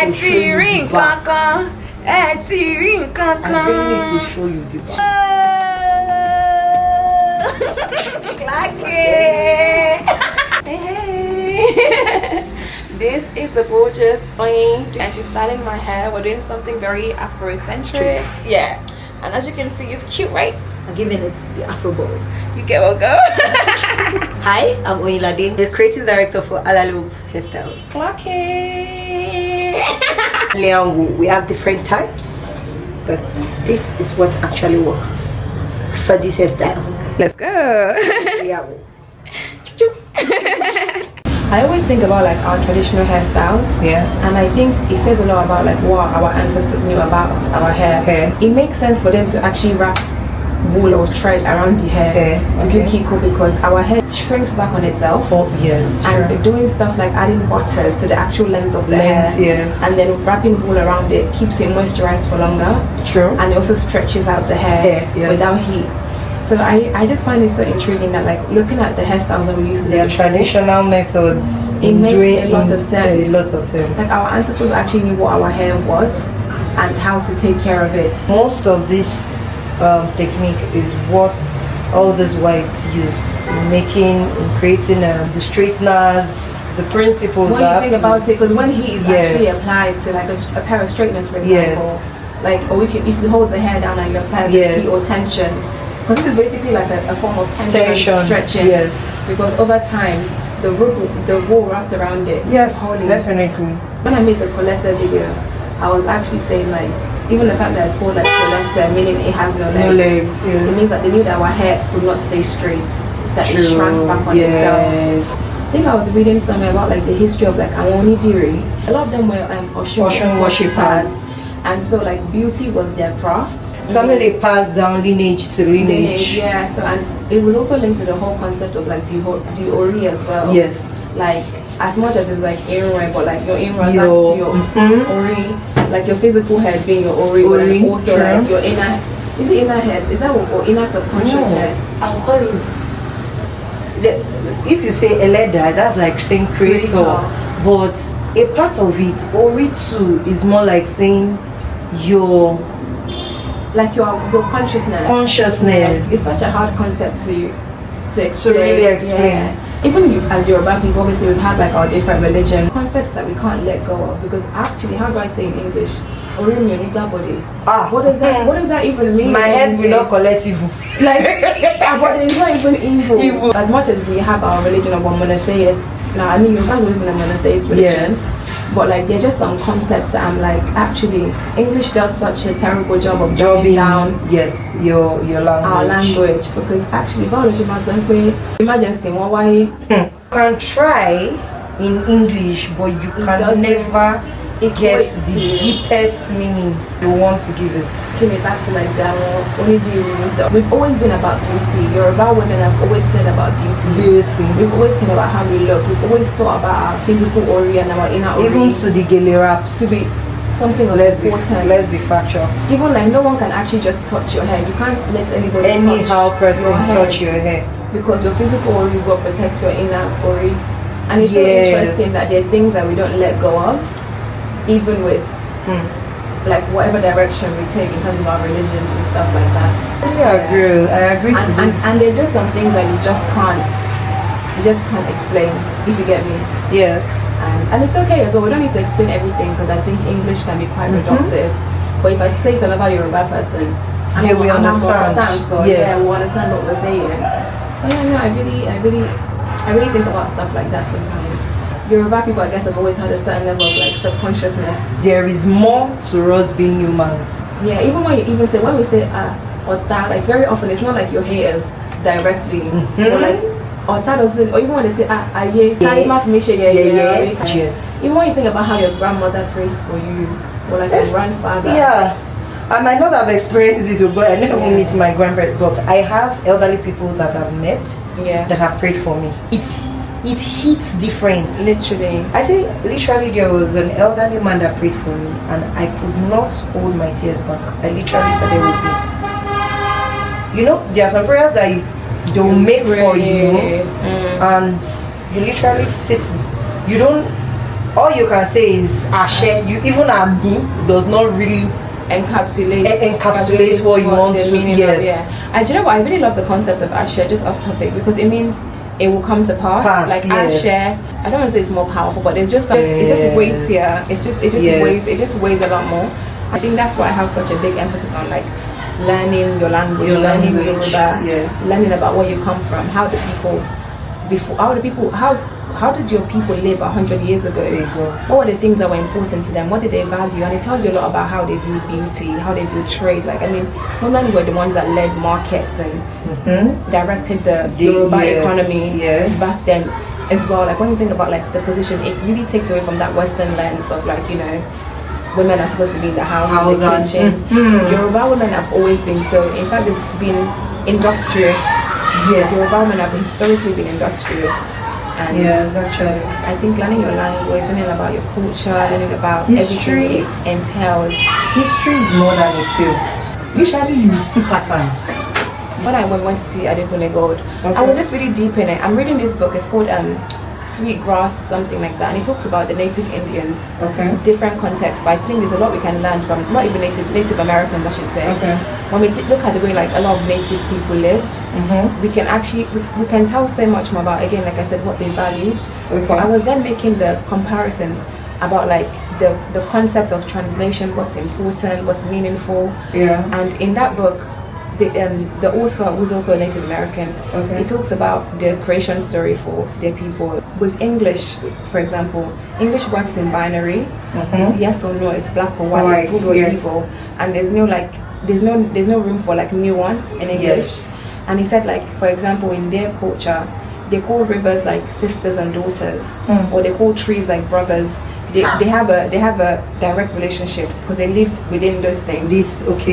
to show you the back. I really need to show you the back. Hey. This is the gorgeous Oyin, and she's styling my hair. We're doing something very Afrocentric. Yeah, and as you can see, it's cute, right? I'm giving it the Afro boss. You get what go. Hi, I'm Oyin, the creative director for Alalu Hairstyles. Clocky. We have different types, but this is what actually works for this hairstyle. Let's go. Yeah. I always think about like our traditional hairstyles, and I think it says a lot about like what our ancestors knew about our hair. It makes sense for them to actually wrap wool or thread around the hair to give Kiko, because our hair shrinks back on itself. Oh yes. And doing stuff like adding butters to the actual length of the hair, and then wrapping wool around it keeps it moisturized for longer. True. And it also stretches out the hair without heat. So I just find it so intriguing that like looking at the hairstyles that we used to do, traditional methods, it makes a lot of sense. A lot of sense. Like our ancestors actually knew what our hair was and how to take care of it. Most of this technique is what all these whites used in creating the straighteners, the principles. What do you think about it? Because when heat is actually applied to like a pair of straighteners, for example, like, or if you hold the hair down and you apply heat or tension. Because this is basically like a form of tension stretching. Yes. Because over time, the wool wrapped around it. Yes, definitely. When I made the coalescer video, I was actually saying like, even the fact that it's called like coalescer, meaning it has no legs. It means that they knew that our hair would not stay straight, that it shrank back on itself. I think I was reading somewhere about like the history of like Awonidiri. A lot of them were Oshun worshippers. And so like beauty was their craft. Something they passed down lineage to lineage. Yeah, so and it was also linked to the whole concept of like the ori as well. Yes. Like as much as it's like Irun, but like your Irun is to your ori, like your physical head being your ori, but then also like your inner, is it inner head? Is that what, or inner subconsciousness? No, I'll call it. If you say Eleda, that's like saying creator. But a part of it, ori too, is more like saying your consciousness. It's such a hard concept to explain. To really explain. Even as Yoruba people, obviously we've had like our different religion concepts that we can't let go of, because actually, how do I say in English? Orimi onigba body. What does that even mean? My head will not collect evil. Like, but it's not even evil. As much as we have our religion of one monotheist, now I mean Yoruba has always been a monotheist religion. Yes. But like there are just some concepts that I'm like, actually English does such a terrible job of dumbing down your language. Our language, because actually emergency you can try in English, but you can never get the deepest meaning you want to give it. Give it back to like that we've always been about beauty. Yoruba women have always been about beauty. We've always been about how we look. We've always thought about our physical ori and our inner ori. Even to the gele wraps. To be something of importance. Let's be factual. Even like no one can actually just touch your hair. You can't let anybody touch your hair. Because your physical ori is what protects your inner ori. And it's so interesting that there are things that we don't let go of, even with like whatever direction we take in terms of our religions and stuff like that. I agree to this. And they're just some things that you just can't explain, if you get me. Yes. And it's okay as well. We don't need to explain everything, because I think English can be quite reductive. But if I say to another Yoruba person, they will understand. So we'll understand what we're saying. But I really think about stuff like that sometimes. Yoruba people, I guess, have always had a certain level of like subconsciousness. There is more to us being humans. Yeah, even when we say or that, like very often it's not like your hairs directly, or like or that doesn't, or even when they say yes. Even when you think about how your grandmother prays for you, or like your grandfather. Yeah, I might not have experienced it, but I never meet my grandparents. But I have elderly people that I've met that have prayed for me. It hits different. Literally. I say literally there was an elderly man that prayed for me and I could not hold my tears back. I literally started weeping. You know, there are some prayers that they'll make for you and you literally sit. You don't all you can say is Ashe. You even Ami does not really encapsulate what you want to. Yes. And do you know what? I really love the concept of Ashe, just off topic, because it means it will come to pass. Like Ashe, I don't want to say it's more powerful, but it's just it's just weightier. It just weighs a lot more. I think that's why I have such a big emphasis on like learning your language, learning Yoruba, learning about where you come from. How did your people live 100 years ago? What were the things that were important to them? What did they value? And it tells you a lot about how they view beauty, how they view trade. Like, I mean, women were the ones that led markets and directed the Yoruba economy back then as well. Like, when you think about like the position, it really takes away from that Western lens of like, you know, women are supposed to be in the house, in the kitchen. Yoruba women have always been so. In fact, they've been industrious. Yoruba women have historically been industrious. And actually, I think learning your language, learning about your culture, learning about history entails. History is more than a tale. Usually you see patterns. When I went to see Adekunle Gold, I was just really deep in it. I'm reading this book. It's called Sweet Grass, something like that, and it talks about the native Indians, different contexts. But I think there's a lot we can learn from not even Native Americans, I should say. When we look at the way like a lot of native people lived, we can actually we can tell so much more about, again, like I said, what they valued. But I was then making the comparison about like the concept of translation, what's important, what's meaningful. And in that book, the author, who's also a Native American, he talks about the creation story for their people. With English, for example, English works in binary. It's yes or no, it's black or white, it's good or evil, and there's no room for like nuance in English. And he said, like, for example, in their culture, they call rivers like sisters and daughters, or they call trees like brothers. They have a direct relationship because they lived within those things.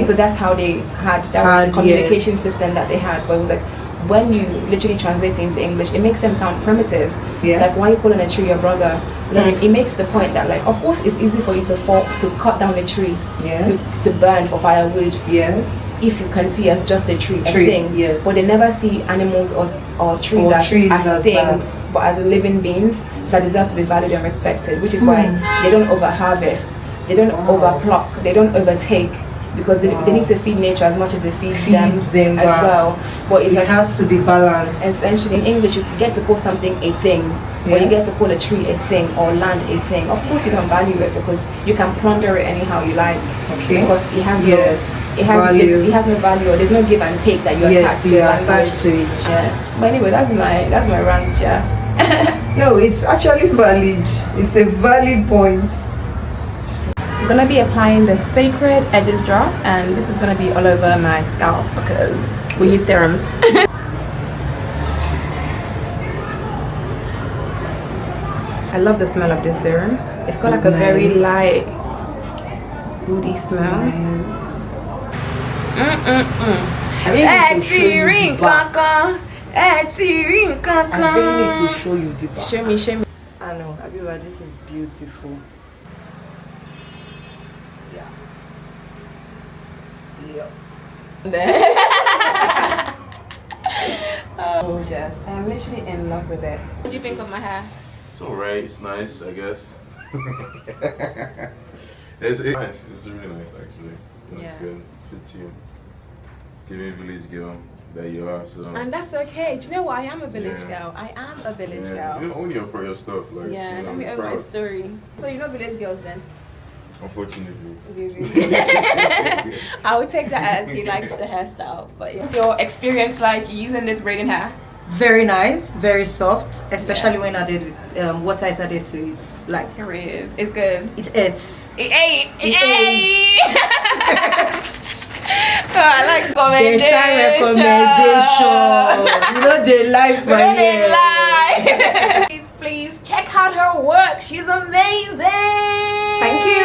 So that's how they had that communication system that they had. But it was like, when you literally translate it into English, it makes them sound primitive. Like, why are you calling a tree your brother? Like, it makes the point that, like, of course it's easy for you to cut down a tree, to burn for firewood. If you can see as just a tree, a thing. But they never see animals or trees as things, but as living beings that deserve to be valued and respected, which is why they don't over harvest, they don't over pluck, they don't overtake, because they need to feed nature as much as it feeds them as well. But it has to be balanced. Essentially, in English, you get to call something a thing, or you get to call a tree a thing, or land a thing. Of course, you don't value it because you can plunder it anyhow you like. Because it has no value, or there's no give and take that you attach to it. But anyway, that's my rant, No, it's actually valid. It's a valid point. I'm gonna be applying the Sacred Edges Drop, and this is gonna be all over my scalp because we use serums. I love the smell of this serum. It's got like a very light, woody smell. I really need to show you the back. Show me. I know, Abiba, this is beautiful. Gorgeous. I'm literally in love with it. What do you think of my hair? It's alright, it's nice, I guess. It's nice, it's really nice actually. It's good, fits you. Give me a village girl that you are, so. And that's okay. Do you know what? I am a village girl. I am a village girl. You own your stuff, like. Yeah, let me own my story. So you know village girls then? Unfortunately. I would take that as he likes the hairstyle. But what's your experience like using this braiding hair? Very nice, very soft, especially when I did with what I added to it. Like, it's good. It aids. It ate. Oh, I like recommendation. You know they lie for you. Please check out her work. She's amazing. Thank you.